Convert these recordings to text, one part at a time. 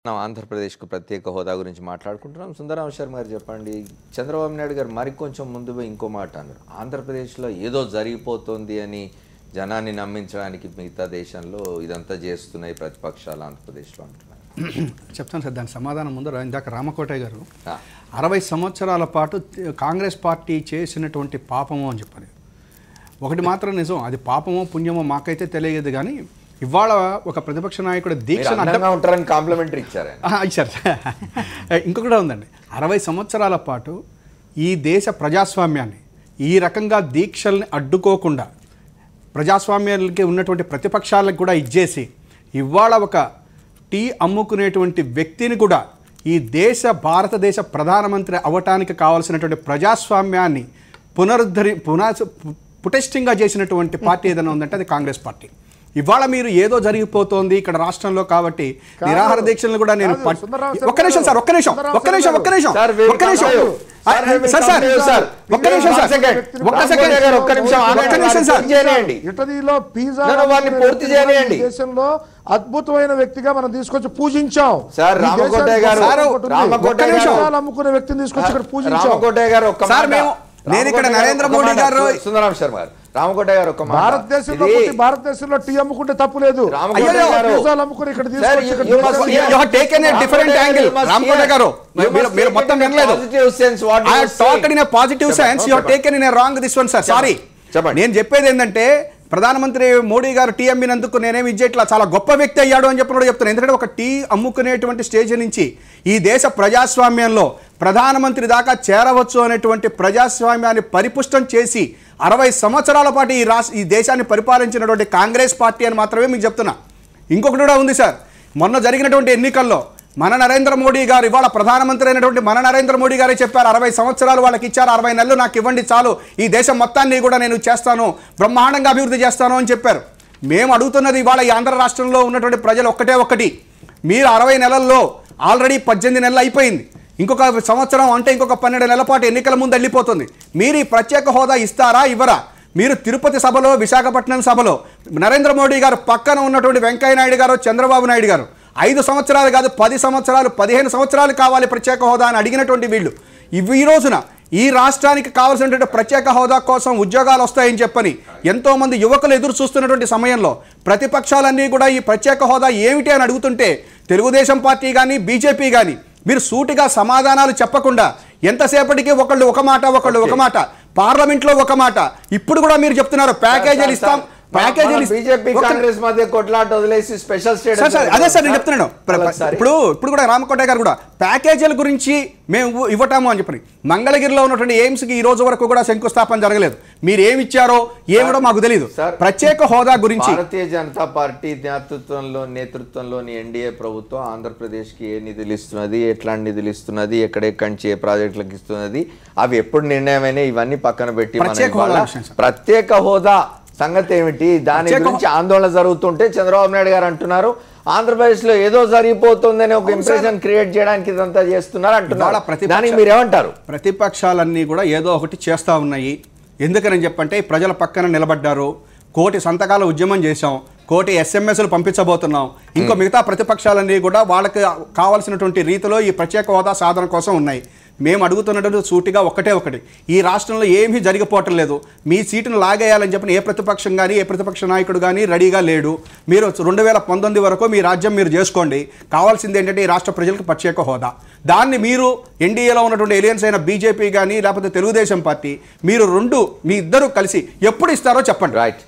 మనం ఆంధ్రప్రదేశ్కు ప్రత్యేక హోదా గురించి మాట్లాడుకుంటున్నాం. సుందరరామ శర్మ గారు చెప్పండి, చంద్రబాబు నాయుడు గారు మరికొంచెం ముందు ఇంకో మాట అన్నారు, ఆంధ్రప్రదేశ్లో ఏదో జరిగిపోతుంది అని జనాన్ని నమ్మించడానికి మిగతా దేశంలో ఇదంతా చేస్తున్నాయి ప్రతిపక్షాలు ఆంధ్రప్రదేశ్లో అంటున్నారు. చెప్తాను సార్, దాని సమాధానం ముందు ఇందాక రామకోటయ్య గారు 60 సంవత్సరాల పాటు కాంగ్రెస్ పార్టీ చేసినటువంటి పాపము అని చెప్పారు. ఒకటి మాత్రం నిజం, అది పాపమో పుణ్యమో మాకైతే తెలియదు, కానీ ఇవాళ ఒక ప్రతిపక్ష నాయకుడు దీక్షను ఉంటారని కాంప్లిమెంటరీ ఇచ్చారు. ఇంకొకటి ఉందండి, 60 సంవత్సరాల పాటు ఈ దేశ ప్రజాస్వామ్యాన్ని ఈ రకంగా దీక్షల్ని అడ్డుకోకుండా ప్రజాస్వామ్యాలకి ఉన్నటువంటి ప్రతిపక్షాలకు కూడా ఇచ్చేసి ఇవాళ ఒక టీ అమ్ముకునేటువంటి వ్యక్తిని కూడా ఈ భారతదేశ ప్రధానమంత్రి అవ్వటానికి కావాల్సినటువంటి ప్రజాస్వామ్యాన్ని పుటెస్టింగ్గా చేసినటువంటి పార్టీ ఏదైనా ఉందంటే అది కాంగ్రెస్ పార్టీ. ఇవాళ మీరు ఏదో జరిగిపోతోంది ఇక్కడ రాష్ట్రంలో కాబట్టి నిరాహార దీక్షలను కూడా నేను ఒక్క నిమిషం దేశంలో అద్భుతమైన వ్యక్తిగా మనం తీసుకొచ్చి పూజించాం. అమ్ముకునే వ్యక్తిని తీసుకొచ్చి ఇక్కడ పూజించాం. నేను ఇక్కడ నరేంద్ర మోడీ గారు, సుందరరామ శర్మ గారు, రామకోట గారు ఒక భారతదేశంలో టీ అమ్ముకుంటే తప్పు లేదు. నేను చెప్పేది ఏంటంటే ప్రధానమంత్రి మోడీ గారు టీ అమ్మినందుకు నేనేమి ఇచ్చేట్లా చాలా గొప్ప వ్యక్తి అయ్యాడు అని చెప్పినప్పుడు చెప్తాను. ఎందుకంటే ఒక టీ అమ్ముకునేటువంటి స్టేజ్ నుంచి ఈ దేశ ప్రజాస్వామ్యంలో ప్రధానమంత్రి దాకా చేరవచ్చు అనేటువంటి ప్రజాస్వామ్యాన్ని పరిపుష్టం చేసి 60 సంవత్సరాల పాటు ఈ దేశాన్ని పరిపాలించినటువంటి కాంగ్రెస్ పార్టీ అని మాత్రమే మీకు చెప్తున్నా. ఇంకొకటి కూడా ఉంది సార్, మొన్న జరిగినటువంటి ఎన్నికల్లో మన నరేంద్ర మోడీ గారు, ఇవాళ ప్రధానమంత్రి అయినటువంటి మన నరేంద్ర మోడీ గారే చెప్పారు, 60 సంవత్సరాలు వాళ్ళకి ఇచ్చారు, 60 నెలలు నాకు ఇవ్వండి చాలు, ఈ దేశం మొత్తాన్ని కూడా నేను చేస్తాను, బ్రహ్మాండంగా అభివృద్ధి చేస్తాను అని చెప్పారు. మేము అడుగుతున్నది ఇవాళ ఈ ఆంధ్ర రాష్ట్రంలో ఉన్నటువంటి ప్రజలు ఒక్కటి, మీరు 60 నెలల్లో ఆల్రెడీ 18 నెలలు అయిపోయింది, ఇంకొక సంవత్సరం అంటే ఇంకొక 12 నెలల పాటు ఎన్నికల ముందు వెళ్ళిపోతుంది. మీరు ఈ ప్రత్యేక హోదా ఇస్తారా ఇవ్వరా? మీరు తిరుపతి సభలో, విశాఖపట్నం సభలో నరేంద్ర మోడీ గారు పక్కన ఉన్నటువంటి వెంకయ్య నాయుడు గారు, చంద్రబాబు నాయుడు గారు 5 సంవత్సరాలు కాదు 10 సంవత్సరాలు 15 సంవత్సరాలు కావాలి ప్రత్యేక హోదా అని అడిగినటువంటి వీళ్ళు ఈ రోజున ఈ రాష్ట్రానికి కావాల్సినటువంటి ప్రత్యేక హోదా కోసం ఉద్యోగాలు వస్తాయని చెప్పని ఎంతోమంది యువకులు ఎదురు చూస్తున్నటువంటి సమయంలో ప్రతిపక్షాలన్నీ కూడా ఈ ప్రత్యేక హోదా ఏమిటి అని అడుగుతుంటే తెలుగుదేశం పార్టీ కానీ బీజేపీ కానీ మీరు సూటిగా సమాధానాలు చెప్పకుండా ఎంతసేపటికి ఒకళ్ళు ఒక మాట, పార్లమెంట్లో ఒక మాట, ఇప్పుడు కూడా మీరు చెప్తున్నారు ప్యాకేజీలు ఇస్తాం, బీజేపీ కాంగ్రెస్ మధ్య కొట్లాట వదిలేసి స్పెషల్ స్టేటస్. అదే సార్ నేను చెప్తున్నాను. ఇప్పుడు కూడా రామకోట గారు కూడా ప్యాకేజీల గురించి మేము ఇవ్వటాము అని చెప్పి మంగళగిరిలో ఉన్నటువంటి ఎయిమ్స్కి ఈ రోజు వరకు కూడా శంకుస్థాపన జరగలేదు. మీరు ఏమి ఇచ్చారో ఏమిడో మాకు తెలియదు. ప్రత్యేక హోదా గురించి భారతీయ జనతా పార్టీ నేతృత్వంలోని ఎన్డీఏ ప్రభుత్వం ఆంధ్రప్రదేశ్కి ఏ నిధులు ఇస్తున్నది, ఎట్లాంటి నిధులు ఇస్తున్నది, ఎక్కడెక్కడి నుంచి ఏ ప్రాజెక్టులకు ఇస్తున్నది, అవి ఎప్పుడు నిర్ణయమైనా ఇవన్నీ పక్కన పెట్టి ప్రత్యేక హోదా సంగతి ఏమిటి, దాని గురించి ఆందోళన జరుగుతుంటే చంద్రబాబు నాయుడు గారు అంటున్నారు ఆంధ్రప్రదేశ్ లో ఏదో జరిగిపోతుందని ఒక ఇంప్రెషన్ క్రియేట్ చేయడానికి ఇదంతా చేస్తున్నారు అంటున్నారు. దానికి మీరు ఏమంటారు? ప్రతిపక్షాలన్నీ కూడా ఏదో ఒకటి చేస్తా ఉన్నాయి. ఎందుకని చెప్పంటే ప్రజల పక్కన నిలబడ్డారు, 1,000,000 సంతకాల ఉద్యమం చేశాం, 1,000,000 SMSలు పంపించబోతున్నాం, ఇంకో మిగతా ప్రతిపక్షాలన్నీ కూడా వాళ్ళకి కావాల్సినటువంటి రీతిలో ఈ ప్రత్యేక హోదా సాధన కోసం ఉన్నాయి. మేము అడుగుతున్నటువంటి సూటిగా ఒకటి, ఈ రాష్ట్రంలో ఏమీ జరిగిపోవటం లేదు, మీ సీటును లాగేయాలని చెప్పిన ఏ ప్రతిపక్షం కానీ ఏ ప్రతిపక్ష నాయకుడు కానీ రెడీగా లేడు. మీరు 2019 వరకు మీ రాజ్యం మీరు చేసుకోండి, కావాల్సింది ఏంటంటే ఈ రాష్ట్ర ప్రజలకు ప్రత్యేక హోదా. దాన్ని మీరు ఎన్డీఏలో ఉన్నటువంటి ఎలియన్స్ అయిన బీజేపీ కానీ లేకపోతే తెలుగుదేశం పార్టీ మీ ఇద్దరు కలిసి ఎప్పుడు ఇస్తారో చెప్పండి. రైట్,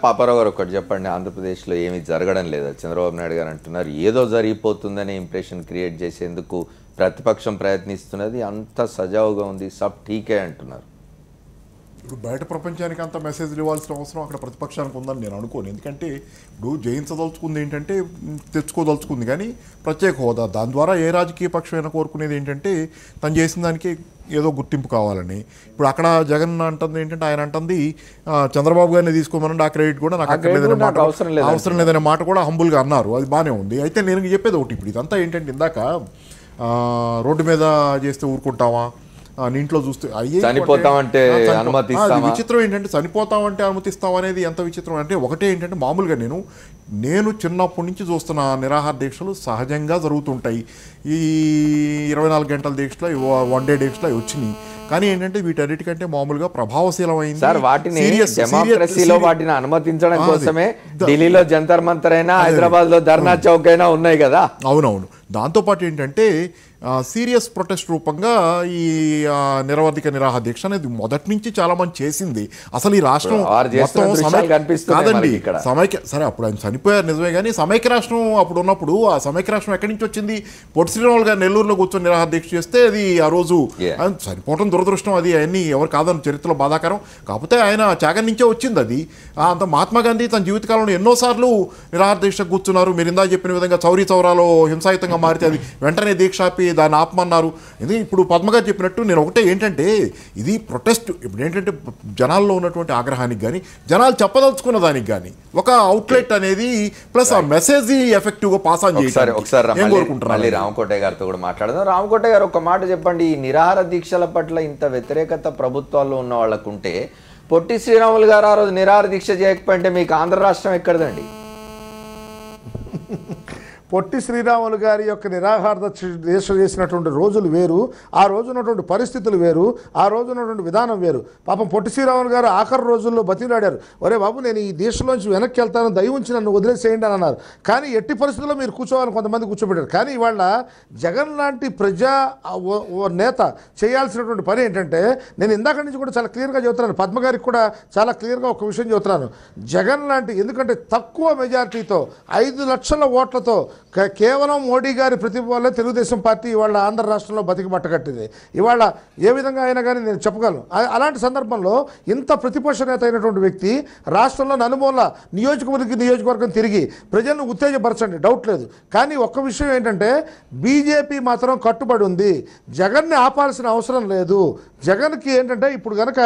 పాపారావు గారు ఒకటి చెప్పండి, ఆంధ్రప్రదేశ్లో ఏమీ జరగడం లేదు చంద్రబాబు నాయుడు గారు అంటున్నారు, ఏదో జరిగిపోతుందనే ఇంప్రెషన్ క్రియేట్ చేసేందుకు ప్రతిపక్షం ప్రయత్నిస్తున్నది, అంత సజావుగా ఉంది, సబ్ ఠీకే అంటున్నారు. ఇప్పుడు బయట ప్రపంచానికి అంత మెసేజ్లు ఇవ్వాల్సిన అవసరం అక్కడ ప్రతిపక్షానికి ఉందని నేను అనుకోను. ఎందుకంటే ఇప్పుడు జయించదలుచుకుంది ఏంటంటే తెచ్చుకోదలుచుకుంది, కానీ ప్రత్యేక హోదా దాని ద్వారా ఏ రాజకీయ పక్షమైనా కోరుకునేది ఏంటంటే తను చేసిన దానికి ఏదో గుర్తింపు కావాలని. ఇప్పుడు అక్కడ జగన్ అంటుంది ఏంటంటే, ఆయన అంటుంది చంద్రబాబు గారిని తీసుకోమనండి, ఆ క్రెడిట్ కూడా నాకు అక్కర్లేదనే మాట, అవసరం లేదనే మాట కూడా హంబుల్గా అన్నారు. అది బాగానే ఉంది. అయితే నేను చెప్పేది ఒకటి, ఇప్పుడు ఇదంతా ఏంటంటే ఇందాక రోడ్డు మీద చేస్తే ఊరుకుంటామా, ఇంట్లో చూస్తే చనిపోతామంటే అనుమతిస్తామా? విచిత్రం ఏంటంటే చనిపోతామంటే అనుమతిస్తాం అనేది ఎంత విచిత్రం అంటే, ఒకటే ఏంటంటే మామూలుగా నేను చిన్నప్పటి నుంచి చూస్తున్న నిరాహార దీక్షలు సహజంగా జరుగుతుంటాయి. ఈ 24 గంటల దీక్షలో 1 డే దీక్షలో వచ్చినాయి. కానీ ఏంటంటే వీటన్నిటికంటే మామూలుగా ప్రభావశీలమైంది సార్ వాటిని డెమోక్రసీలో వాటిని అనుమతించడం కోసమే ఢిల్లీలో జంతర్ మంతర్ అయినా హైదరాబాద్ లో ధర్నా చౌక్ అయినా ఉన్నాయి కదా. అవునవును. దాంతోపాటు ఏంటంటే సీరియస్ ప్రొటెస్ట్ రూపంగా ఈ నిరవధిక నిరాహార దీక్ష అనేది మొదటి నుంచి చాలా మంది చేసింది. అసలు ఈ రాష్ట్రం కాదండి సమైక్య, సరే అప్పుడు ఆయన చనిపోయారు నిజమే, కానీ సమైక్య రాష్ట్రం అప్పుడు ఉన్నప్పుడు ఆ సమైక్య రాష్ట్రం ఎక్కడి నుంచి వచ్చింది? పొట్టి శ్రీరాములు గారు నెల్లూరులో కూర్చొని నిరాహార దీక్ష చేస్తే అది ఆ రోజు చనిపోవడం దురదృష్టం, అది అవన్నీ ఎవరు కాదని చరిత్రలో బాధాకరం. కాకపోతే ఆయన త్యాగం నుంచే వచ్చింది అది. అంత మహాత్మా గాంధీ తన జీవితకాలంలో ఎన్నోసార్లు నిరాహార దీక్ష కూర్చున్నారు. మీరు ఇందా చెప్పిన విధంగా చౌరీ చౌరాలో హింసాయుతంగా మారితే అది వెంటనే దీక్ష ఆపి దాన్ని ఆపమన్నారు. ఇది ఇప్పుడు పద్మగారు చెప్పినట్టు నేను ఒకటే ఏంటంటే, ఇది ప్రొటెస్ట్ ఇప్పుడు ఏంటంటే జనాల్లో ఉన్నటువంటి ఆగ్రహానికి కానీ జనాలు చెప్పదలుచుకున్న దానికి కానీ ఒక అవుట్లెట్ అనేది ప్లస్ ఆ మెసేజ్ ఎఫెక్టివ్ గా పాస్ ఆన్ చేయాలి. ఒకసారి రామకోటయ్య గారితో కూడా మాట్లాడదాం. రామకోటయ్య గారు ఒక మాట చెప్పండి, ఈ నిరాహార దీక్షల పట్ల ఇంత వ్యతిరేకత ప్రభుత్వాల్లో ఉన్న వాళ్ళకు ఉంటే పొట్టి శ్రీరాములు గారు ఆ రోజు నిరాహార దీక్ష చేయకపోతే మీకు ఆంధ్ర రాష్ట్రం ఎక్కడదండి? పొట్టి శ్రీరాములు గారి యొక్క నిరాహార దీక్ష చేసినటువంటి రోజులు వేరు, ఆ రోజు ఉన్నటువంటి పరిస్థితులు వేరు, ఆ రోజు ఉన్నటువంటి విధానం వేరు. పాపం పొట్టి శ్రీరాములు గారు ఆఖరి రోజుల్లో బతిలాడారు, ఒరే బాబు నేను ఈ దీక్షలోంచి వెనక్కి వెళ్తాను, దయ ఉంచి నన్ను వదిలేసేయండి అని అన్నారు. కానీ ఎట్టి పరిస్థితుల్లో మీరు కూర్చోవాలని కొంతమంది కూర్చోబెట్టారు. కానీ ఇవాళ జగన్ లాంటి ప్రజా నేత చేయాల్సినటువంటి పని ఏంటంటే, నేను ఇందాక నుంచి కూడా చాలా క్లియర్గా చెబుతున్నాను, పద్మగారికి కూడా చాలా క్లియర్గా ఒక విషయం చెబుతున్నాను. జగన్ లాంటి, ఎందుకంటే తక్కువ మెజారిటీతో 5 లక్షల ఓట్లతో కేవలం మోడీ గారి ప్రతిభ వల్లే తెలుగుదేశం పార్టీ ఇవాళ ఆంధ్ర రాష్ట్రంలో బతికి పట్టగట్టింది. ఇవాళ ఏ విధంగా అయినా కానీ నేను చెప్పగలను. అలాంటి సందర్భంలో ఇంత ప్రతిపక్ష నేత అయినటువంటి వ్యక్తి రాష్ట్రంలో నలుమూల నియోజకవర్గం తిరిగి ప్రజలను ఉత్తేజపరచండి, డౌట్ లేదు. కానీ ఒక్క విషయం ఏంటంటే, బీజేపీ మాత్రం కట్టుబడి ఉంది, జగన్ని ఆపాల్సిన అవసరం లేదు. జగన్కి ఏంటంటే ఇప్పుడు కనుక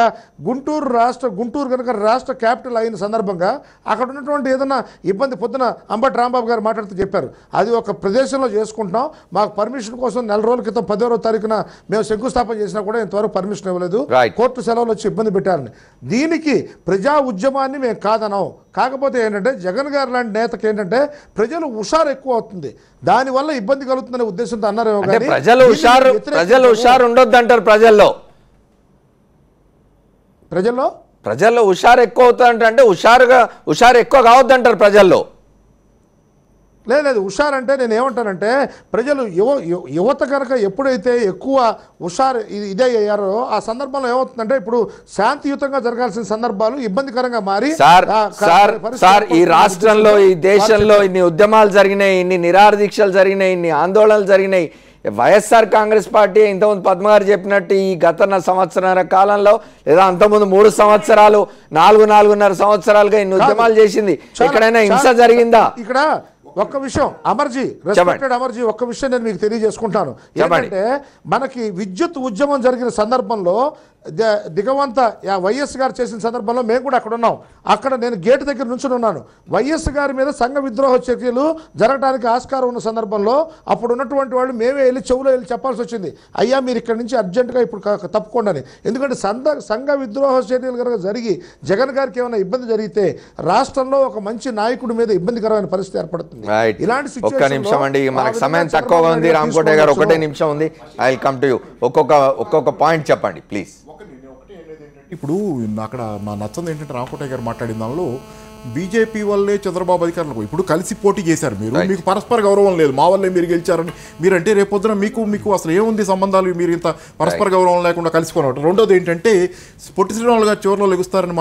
గుంటూరు కనుక రాష్ట్ర క్యాపిటల్ అయిన సందర్భంగా అక్కడ ఉన్నటువంటి ఏదైనా ఇబ్బంది, పొద్దున అంబటి రాంబాబు గారు మాట్లాడుతూ చెప్పారు, అది ఒక ప్రదేశంలో చేసుకుంటున్నాం, మాకు పర్మిషన్ కోసం 4 రోజుల క్రితం 10వ తారీఖున మేము శంకుస్థాపన చేసినా కూడా ఇంతవరకు పర్మిషన్ ఇవ్వలేదు, కోర్టు సెలవులు వచ్చి ఇబ్బంది పెట్టారని. దీనికి ప్రజా ఉద్యమాన్ని మేము కాదనం. కాకపోతే ఏంటంటే జగన్ గారు లాంటి నేతకి ఏంటంటే ప్రజలు హుషారు ఎక్కువ అవుతుంది, దానివల్ల ఇబ్బంది కలుగుతుందనే ఉద్దేశంతో అన్నారు. ప్రజలు హుషారు ఉండొద్దు అంటారు. ప్రజల్లో హుషారు ఎక్కువ అవుతుందంటే హుషారు ఎక్కువ కావద్దంటారు ప్రజల్లో. లేదు హుషారు అంటే నేను ఏమంటానంటే, ప్రజలు యువత కనుక ఎప్పుడైతే ఎక్కువ హుషారు ఇదే అయ్యారో ఆ సందర్భంలో ఏమవుతుందంటే, ఇప్పుడు శాంతియుతంగా జరగాల్సిన సందర్భాలు ఇబ్బందికరంగా మారి సార్ ఈ రాష్ట్రంలో ఈ దేశంలో ఇన్ని ఉద్యమాలు జరిగినాయి, ఇన్ని నిరాహార దీక్షలు జరిగినాయి, ఇన్ని ఆందోళనలు జరిగినాయి. వైఎస్ఆర్ కాంగ్రెస్ పార్టీ ఇంతకుముందు పద్మగారు చెప్పినట్టు ఈ గత సంవత్సరాల కాలంలో లేదా అంతకుముందు 3 సంవత్సరాలు 4.5 సంవత్సరాలుగా ఇన్ని ఉద్యమాలు చేసింది. ఎక్కడైనా హింస జరిగిందా? ఇక్కడ ఒక్క విషయం అమర్జీ, రెస్పెక్టెడ్ అమర్జీ, ఒక్క విషయం నేను మీకు తెలియజేసుకుంటాను. ఏంటంటే మనకి విద్యుత్ ఉద్యమం జరిగిన సందర్భంలో దిగవంత వైఎస్ గారు చేసిన సందర్భంలో మేము కూడా అక్కడ ఉన్నాం. అక్కడ నేను గేటు దగ్గర నుంచుని ఉన్నాను. వైఎస్ గారి మీద సంఘ విద్రోహ చర్యలు జరగడానికి ఆస్కారం ఉన్న సందర్భంలో అప్పుడు ఉన్నటువంటి వాళ్ళు మేమే వెళ్ళి చెవులో వెళ్ళి చెప్పాల్సి వచ్చింది, అయ్యా మీరు ఇక్కడ నుంచి అర్జెంటుగా ఇప్పుడు తప్పుకోండి అని. ఎందుకంటే సంఘ విద్రోహ చర్యలు కనుక జరిగి జగన్ గారికి ఏమైనా ఇబ్బంది జరిగితే రాష్ట్రంలో ఒక మంచి నాయకుడి మీద ఇబ్బందికరమైన పరిస్థితి ఏర్పడుతుంది. ఇలాంటి ఒక్క నిమిషం అండి, మనకు సమయం తక్కువగా ఉంది. రామకోటయ్య గారు 1 నిమిషం ఉంది. I will come to you. ఒక్కొక్క పాయింట్ చెప్పండి ప్లీజ్. ఇప్పుడు అక్కడ నా నచ్చంది ఏంటంటే, రామకోటయ్య గారు మాట్లాడిన దానిలో బీజేపీ వల్లే చంద్రబాబు అధికారులకు ఇప్పుడు కలిసి పోటీ చేశారు, మీకు పరస్పర గౌరవం లేదు, మా వల్లే మీరు గెలిచారని మీరంటే రేపొద్దున మీకు అసలు ఏముంది సంబంధాలు, మీరు ఇంత పరస్పర గౌరవం లేకుండా కలిసిపోవడం. రెండోది ఏంటంటే, పొట్టి శ్రీరాములు గారు చివరిలో లెగుస్తారని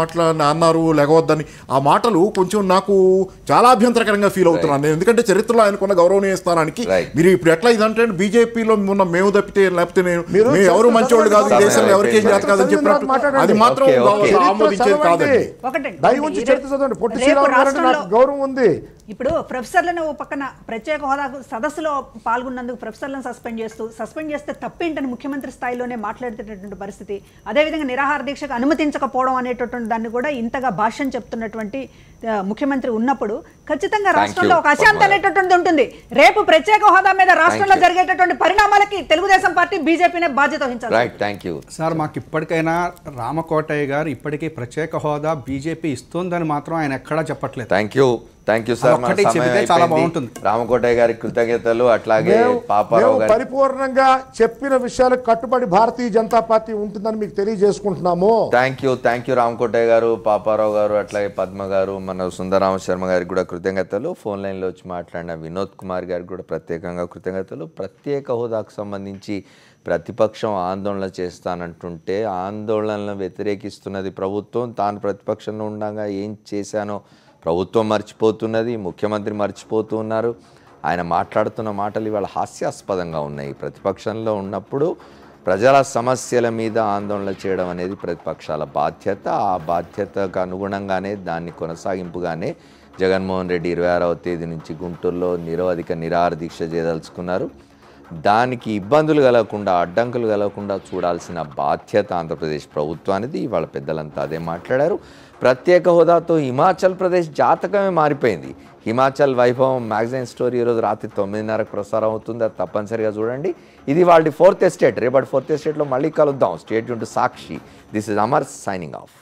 అన్నారు, లెగవద్దని. ఆ మాటలు కొంచెం నాకు చాలా అభ్యంతరకరంగా ఫీల్ అవుతున్నాను నేను. ఎందుకంటే చరిత్రలో ఆయనకున్న గౌరవనీయ స్థానానికి మీరు ఇప్పుడు ఎట్లా ఇదంటే బీజేపీలో ఉన్న మేము తప్పితే లేకపోతే మేము ఎవరు మంచివాళ్ళు కాదు, ఈ దేశంలో ఎవరికేం చేత కాదని చెప్పినట్టు అది మాత్రం ఆమోదించేది కాదండి. గౌరవం ఉంది. ఇప్పుడు ప్రొఫెసర్లను ఓ పక్కన ప్రత్యేక హోదా సదస్సులో పాల్గొన్నందుకు ప్రొఫెసర్లను సస్పెండ్ చేస్తే తప్పేంటని ముఖ్యమంత్రి స్థాయిలోనే మాట్లాడుతున్నటువంటి పరిస్థితి. అదేవిధంగా నిరాహార దీక్షకు అనుమతించకపోవడం అనేటటువంటి దాన్ని కూడా ఇంతగా భాష్యం చెప్తున్నటువంటి ముఖ్యమంత్రి ఉన్నప్పుడు ఖచ్చితంగా రాష్ట్రంలో ఒక అశాంతి అనేటటువంటిది ఉంటుంది. రేపు ప్రత్యేక హోదా మీద రాష్ట్రంలో జరిగేటటువంటి పరిణామాలకి తెలుగుదేశం పార్టీ బీజేపీనే బాధ్యత వహించాలి. Right, thank you sir. మాకు ఇప్పటికైనా రామకోటయ్య గారు ఇప్పటికీ ప్రత్యేక హోదా బీజేపీ ఇస్తుందని మాత్రం ఆయన ఎక్కడా చెప్పట్లేదు. Thank you sir. చాలా బాగుంటుంది. రామకోటయ్య గారికి కృతజ్ఞతలు. అట్లాగే పాపారావు గారు పరిపూర్ణంగా చెప్పిన విషయాలకు కట్టుబడి భారతీయ జనతా పార్టీ ఉంటుందని మీకు తెలియజేసుకుంటున్నాము. థ్యాంక్ యూ రామకోటయ్య గారు, పాపారావు గారు, అట్లాగే పద్మ గారు, మన సుందరరామ శర్మ గారికి కూడా కృతజ్ఞతలు. ఫోన్ లైన్లో వచ్చి మాట్లాడిన వినోద్ కుమార్ గారికి కూడా ప్రత్యేకంగా కృతజ్ఞతలు. ప్రత్యేక హోదాకు సంబంధించి ప్రతిపక్షం ఆందోళన చేస్తానంటుంటే ఆందోళనలను వ్యతిరేకిస్తున్నది ప్రభుత్వం. తాను ప్రతిపక్షంలో ఉండగా ఏం చేశానో ప్రభుత్వం మర్చిపోతున్నది, ముఖ్యమంత్రి మర్చిపోతూ ఉన్నారు. ఆయన మాట్లాడుతున్న మాటలు ఇవాళ హాస్యాస్పదంగా ఉన్నాయి. ప్రతిపక్షంలో ఉన్నప్పుడు ప్రజల సమస్యల మీద ఆందోళన చేయడం అనేది ప్రతిపక్షాల బాధ్యత. ఆ బాధ్యతకు అనుగుణంగానే దాన్ని కొనసాగింపుగానే జగన్మోహన్ రెడ్డి 26వ తేదీ నుంచి గుంటూరులో నిరవధిక నిరాహార దీక్ష చేయదలుచుకున్నారు. దానికి ఇబ్బందులు కలగకుండా, అడ్డంకులు కలగకుండా చూడాల్సిన బాధ్యత ఆంధ్రప్రదేశ్ ప్రభుత్వానికి. ఇవాళ పెద్దలంతా అదే మాట్లాడారు. ప్రత్యేక హోదాతో హిమాచల్ ప్రదేశ్ జాతకమే మారిపోయింది. హిమాచల్ వైభవం మ్యాగజైన్ స్టోరీ ఈరోజు రాత్రి 9:30కు ప్రసారం అవుతుంది. అది తప్పనిసరిగా చూడండి. ఇది వాళ్ళ 4th ఎస్టేట్. రేపటి 4th ఎస్టేట్లో మళ్ళీ కలుద్దాం. Stay tune to Sakshi. This is Amar signing off.